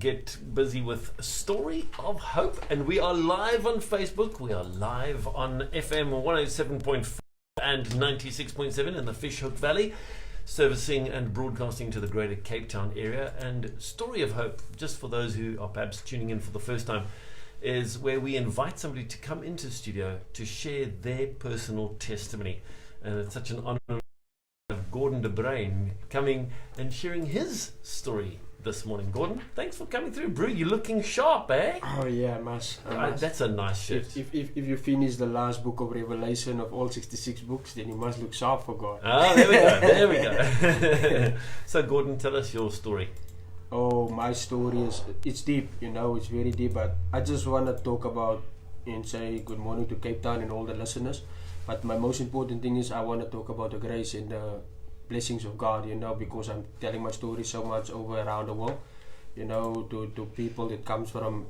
get busy with Story of Hope, and we are live on Facebook. We are live on FM 107.4 and 96.7 in the Fishhook Valley, servicing and broadcasting to the greater Cape Town area. And Story of Hope, just for those who are perhaps tuning in for the first time, is where we invite somebody to come into the studio to share their personal testimony. And it's such an honor to have Gordon de Bruin coming and sharing his story this morning. Gordon, thanks for coming through. Bro, you're looking sharp, eh? Oh yeah, must. That's a nice shirt. If you finish the last book of Revelation of all 66 books, then you must look sharp for God. Ah, there we go. There we go. So Gordon, tell us your story. Oh, my story it's deep, it's very deep, but I just want to talk about and say good morning to Cape Town and all the listeners. But my most important thing is I want to talk about the grace and the blessings of God, because I'm telling my story so much over around the world, to people that comes from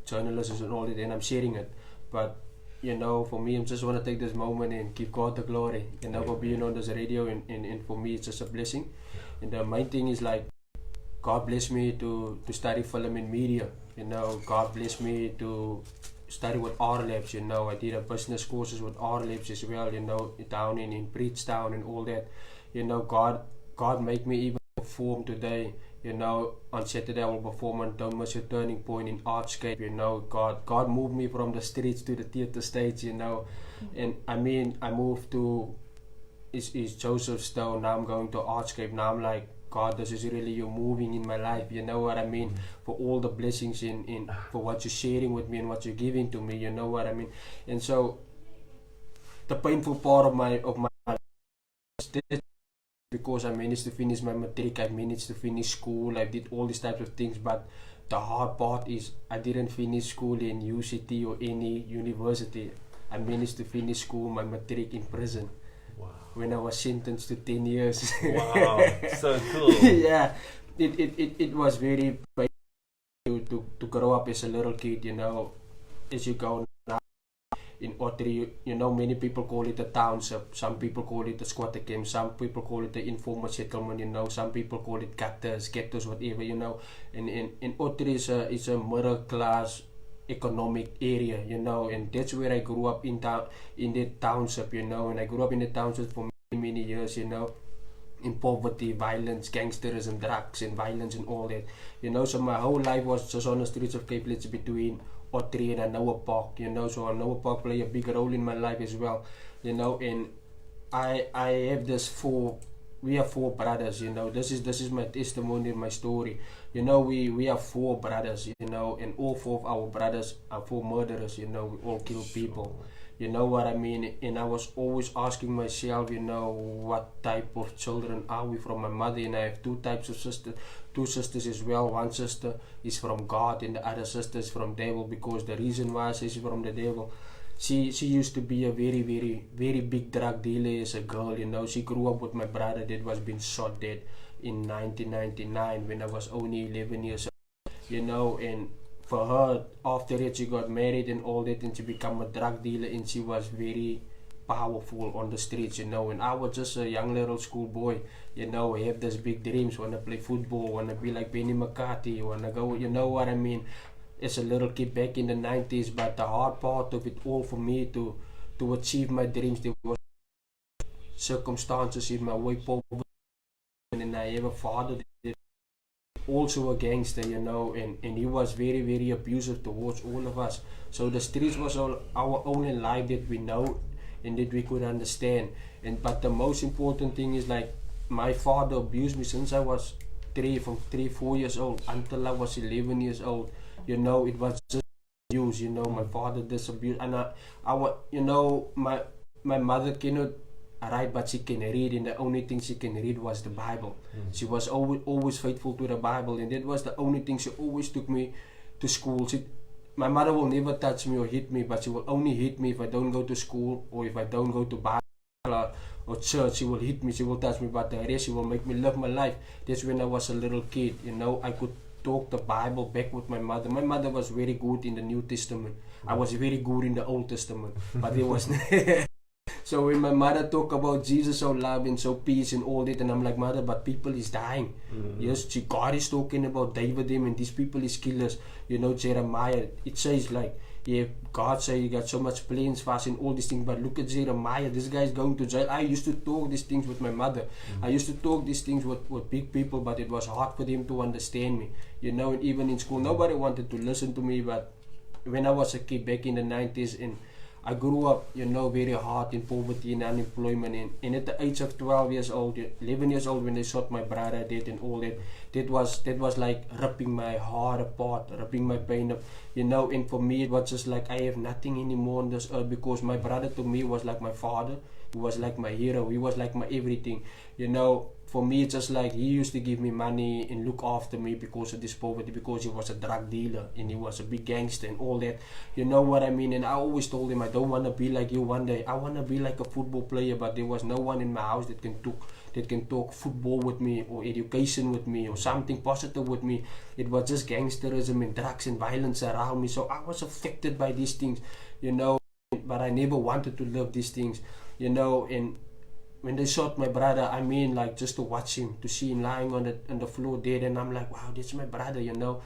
journalists and all that, and I'm sharing it. But, for me, I just want to take this moment and give God the glory, for being on this radio, and for me, it's just a blessing. And the main thing is like, God bless me to study film and media, God bless me to study with R-Labs, I did a business courses with R-Labs as well, down in Bridgetown and all that. God made me even perform today, on Saturday I will perform on Don't Miss Your Turning Point in Artscape, God moved me from the streets to the theater stage, and I moved to is Joseph Stone, now I'm going to Artscape, now I'm like, God, this is really you moving in my life, you know what I mean, for all the blessings in for what you're sharing with me and what you're giving to me, you know what I mean. And so the painful part of my life is because I managed to finish my matric, I managed to finish school, I did all these types of things, but the hard part is I didn't finish school in UCT or any university. I managed to finish school, my matric, in prison. When I was sentenced to 10 years. Wow, so cool. Yeah, it was very painful to grow up as a little kid, as you go now in Ottery, many people call it a township, some people call it a squatter camp, some people call it the informal settlement, some people call it ghettos, whatever, and Ottery is a middle class economic area, and that's where I grew up in the township, and I grew up in the township for many years, in poverty, violence, gangsterism, drugs and violence and all that, so my whole life was just on the streets of Cape Town between Ottery and Anoa Park, so Anoa Park play a big role in my life as well, and I have we have four brothers, this is my testimony and my story. We have four brothers, and all four of our brothers are four murderers, we all kill people. You know what I mean? And I was always asking myself, what type of children are we from my mother? And I have two types of sisters, two sisters as well. One sister is from God and the other sister is from devil, because the reason why I say she's from the devil, she used to be a very, very, very big drug dealer as a girl, She grew up with my brother that was being shot dead in 1999 when I was only 11 years old, and for her, after that, she got married and all that, and she became a drug dealer, and she was very powerful on the streets, and I was just a young little school boy, I have these big dreams, want to play football, want to be like Benny McCarthy, want to go, you know what I mean, as a little kid back in the 90s, but the hard part of it all for me to achieve my dreams, there was circumstances in my way, poverty, and I have a father that also a gangster, and he was very, very abusive towards all of us. So the streets was our only life that we know and that we could understand. But the most important thing is, like, my father abused me since I was 4 years old until I was 11 years old. It was just abuse. My father disabused, and my mother cannot write, but she can read, and the only thing she can read was the Bible. She was always faithful to the Bible, and that was the only thing. She always took me to school. My mother will never touch me or hit me, but she will only hit me if I don't go to school or if I don't go to Bible or church. She will hit me, she will touch me, but the rest she will make me live my life. That's when I was a little kid, I could talk the Bible back with my mother. My mother was very good in the New Testament. I was very good in the Old Testament, but there was So when my mother talk about Jesus so love and so peace and all that, and I'm like, mother, but people is dying. Yes, God is talking about David them and these people is killers. You know, Jeremiah, it says like, yeah, God say you got so much plans for us and all these things, but look at Jeremiah, this guy is going to jail. I used to talk these things with my mother. I used to talk these things with big people, but it was hard for them to understand me. You know, and even in school, nobody wanted to listen to me, but when I was a kid back in the 90s, and I grew up, you know, very hard in poverty and unemployment, and at the age of 12 years old, 11 years old, when they shot my brother dead and all that, that was like ripping my heart apart, ripping my pain up, you know. And for me, it was just like I have nothing anymore on this earth, because my brother to me was like my father. He was like my hero. He was like my everything, you know. For me, it's just like he used to give me money and look after me because of this poverty, because he was a drug dealer and he was a big gangster and all that. You know what I mean? And I always told him, I don't want to be like you one day. I want to be like a football player, but there was no one in my house that can talk football with me or education with me or something positive with me. It was just gangsterism and drugs and violence around me. So I was affected by these things, you know, but I never wanted to live these things, you know. And when they shot my brother, I mean, like, just to watch him, to see him lying on the floor dead, and I'm like, wow, that's my brother, you know.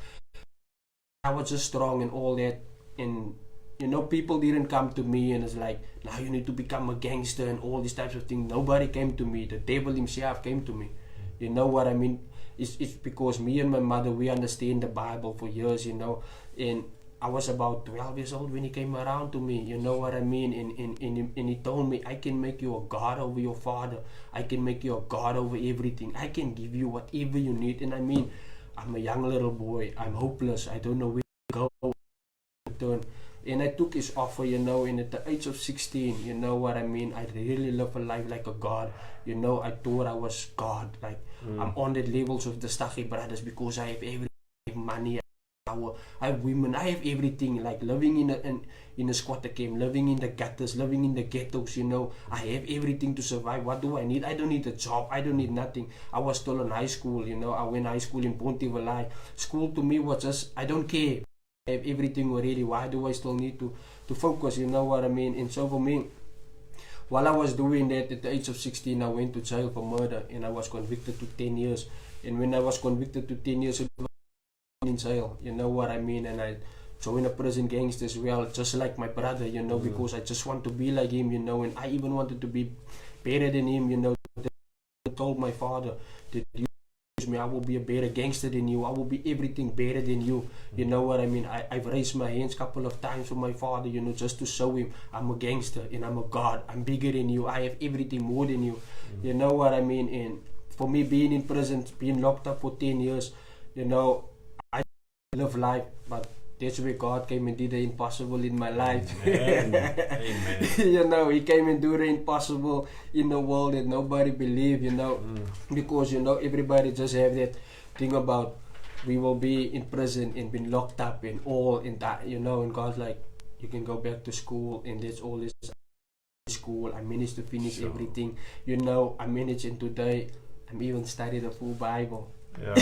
I was just strong and all that, and you know, people didn't come to me and it's like, now you need to become a gangster and all these types of things. Nobody came to me. The devil himself came to me. You know what I mean? It's because me and my mother, we understand the Bible for years, you know, and I was about 12 years old when he came around to me, you know what I mean? And he told me, I can make you a God over your father. I can make you a God over everything. I can give you whatever you need. And I mean, I'm a young little boy. I'm hopeless. I don't know where to go. Turn. And I took his offer, you know, and at the age of 16, you know what I mean? I really live a life like a God. You know, I thought I was God. Like, I'm on the levels of the Stachy brothers because I have everything, I have money, I have women, I have everything, like living in a squatter camp, living in the gutters, living in the ghettos, you know. I have everything to survive. What do I need? I don't need a job. I don't need nothing. I was still in high school, you know. I went high school in Pontivalai. School to me was just, I don't care. I have everything already. Why do I still need to focus? You know what I mean? And so for me, while I was doing that, at the age of 16, I went to jail for murder, and I was convicted to 10 years. And when I was convicted to 10 years, in jail, you know what I mean? And I joined a prison gangster as well, just like my brother, you know, because I just want to be like him, you know, and I even wanted to be better than him, you know. I told my father that you use me, I will be a better gangster than you, I will be everything better than you, you know what I mean? I've raised my hands a couple of times for my father, you know, just to show him I'm a gangster and I'm a God, I'm bigger than you, I have everything more than you, you know what I mean? And for me, being in prison, being locked up for 10 years, you know, live life, but that's where God came and did the impossible in my life. Amen. You know, he came and do the impossible in the world that nobody believed, you know, because, you know, everybody just have that thing about we will be in prison and been locked up and all in that, you know, and God's like, you can go back to school, and that's all this school. I managed to finish everything, you know. I managed, and today I'm even studying the full Bible. Yeah,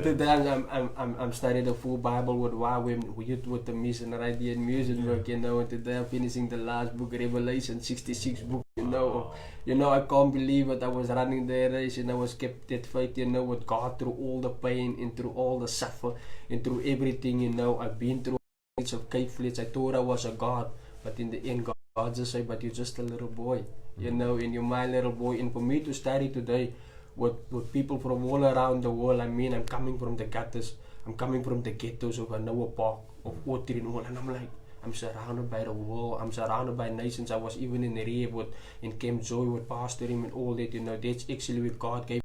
today I'm studying the full Bible with with the missionary and music work, you know. And today I'm finishing the last book, Revelation, 66 book, you know. You know, I can't believe it. I was running the race and I was kept that faith, you know, with God through all the pain and through all the suffer and through everything, you know. I've been through of Cape Flats. I thought I was a God, but in the end, God just said, but you're just a little boy, you know, and you're my little boy. And for me to study today with people from all around the world, I mean, I'm coming from the gutters, I'm coming from the ghettos of Anoa Park, of Otri and all, and I'm like, I'm surrounded by the world, I'm surrounded by nations. I was even in rehab in Camp Joy with Pastor him and all that, you know. That's actually where God gave